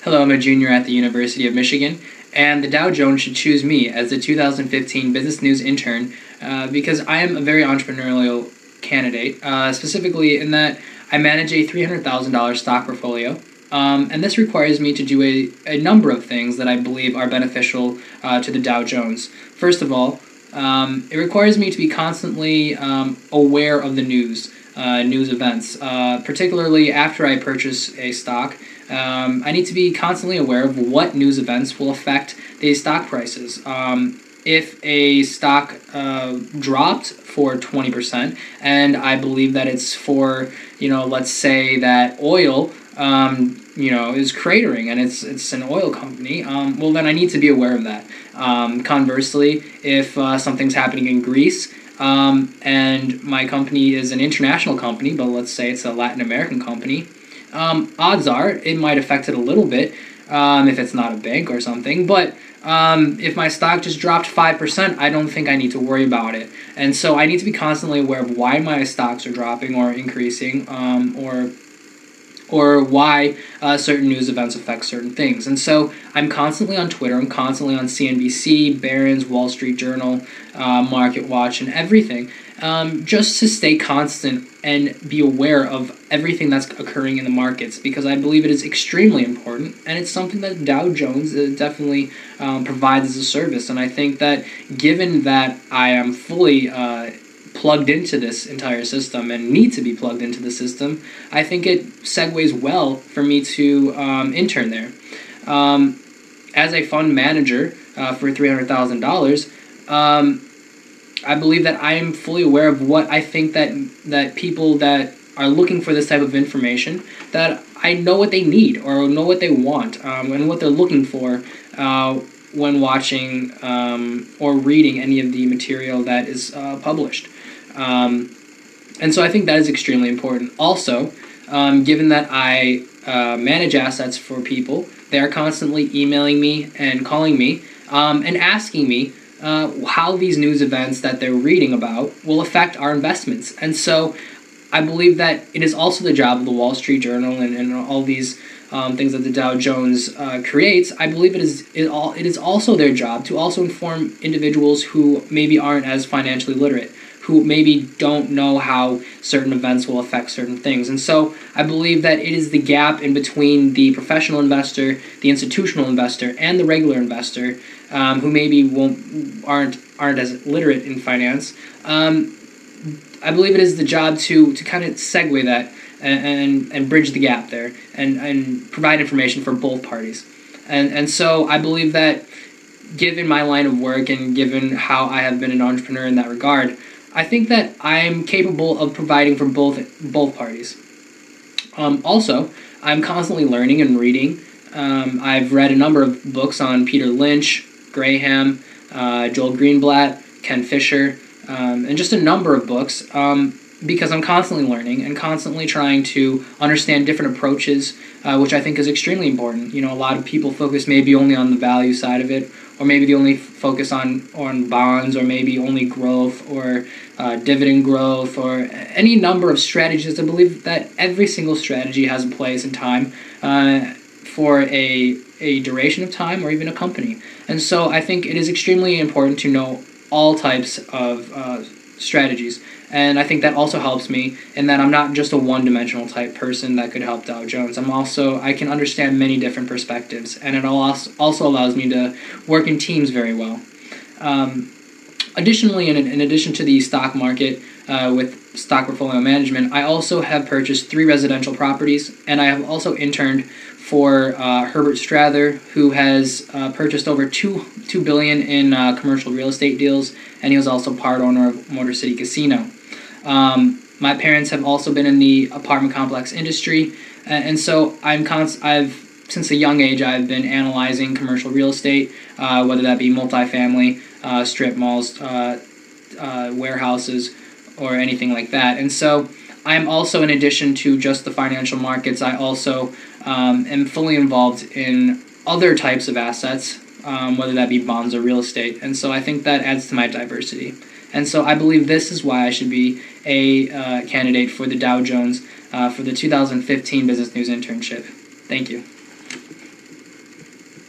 Hello, I'm a junior at the University of Michigan, and the Dow Jones should choose me as the 2015 Business News intern because I am a very entrepreneurial candidate, specifically in that I manage a $300,000 stock portfolio. And this requires me to do a number of things that I believe are beneficial to the Dow Jones. First of all, it requires me to be constantly aware of the news events, particularly after I purchase a stock. I need to be constantly aware of what news events will affect the stock prices. If a stock dropped for 20%, and I believe that it's for, let's say that oil, is cratering and it's an oil company, well, then I need to be aware of that. Conversely, if something's happening in Greece, and my company is an international company, but let's say it's a Latin American company, odds are it might affect it a little bit if it's not a bank or something. But if my stock just dropped 5%, I don't think I need to worry about it. And so I need to be constantly aware of why my stocks are dropping or increasing, or why certain news events affect certain things. And so I'm constantly on Twitter, I'm constantly on CNBC, Barron's, Wall Street Journal, Market Watch, and everything, just to stay constant and be aware of everything that's occurring in the markets, because I believe it is extremely important, and it's something that Dow Jones definitely provides as a service. And I think that given that I am fully plugged into this entire system and need to be plugged into the system, I think it segues well for me to intern there. As a fund manager for $300,000, I believe that I am fully aware of what I think that people that are looking for this type of information, that I know what they need or know what they want, and what they're looking for when watching or reading any of the material that is published. And so I think that is extremely important. Also, given that I manage assets for people, they are constantly emailing me and calling me and asking me how these news events that they're reading about will affect our investments. And so I believe that it is also the job of the Wall Street Journal and all these things that the Dow Jones creates. I believe it is also their job to also inform individuals who maybe aren't as financially literate, who maybe don't know how certain events will affect certain things. And so I believe that it is the gap in between the professional investor, the institutional investor, and the regular investor, who maybe aren't as literate in finance. I believe it is the job to kind of segue that and bridge the gap there and provide information for both parties. And so I believe that given my line of work and given how I have been an entrepreneur in that regard, I think that I'm capable of providing for both parties. Also, I'm constantly learning and reading. I've read a number of books on Peter Lynch, Graham, Joel Greenblatt, Ken Fisher, and just a number of books, because I'm constantly learning and constantly trying to understand different approaches, which I think is extremely important. A lot of people focus maybe only on the value side of it, or maybe they only focus on bonds, or maybe only growth, or dividend growth, or any number of strategies. I believe that every single strategy has a place and time for a duration of time or even a company. And so I think it is extremely important to know all types of strategies. And I think that also helps me in that I'm not just a one-dimensional type person that could help Dow Jones. I can understand many different perspectives, and it also allows me to work in teams very well. Additionally, in addition to the stock market with stock portfolio management, I also have purchased 3 residential properties, and I have also interned for Herbert Strather, who has purchased over $2 billion in commercial real estate deals, and he was also part owner of Motor City Casino. My parents have also been in the apartment complex industry, and so since a young age I've been analyzing commercial real estate, whether that be multifamily, strip malls, warehouses, or anything like that. And so I'm also, in addition to just the financial markets, I also am fully involved in other types of assets, whether that be bonds or real estate. And so I think that adds to my diversity. And so I believe this is why I should be a candidate for the Dow Jones for the 2015 Business News Internship. Thank you.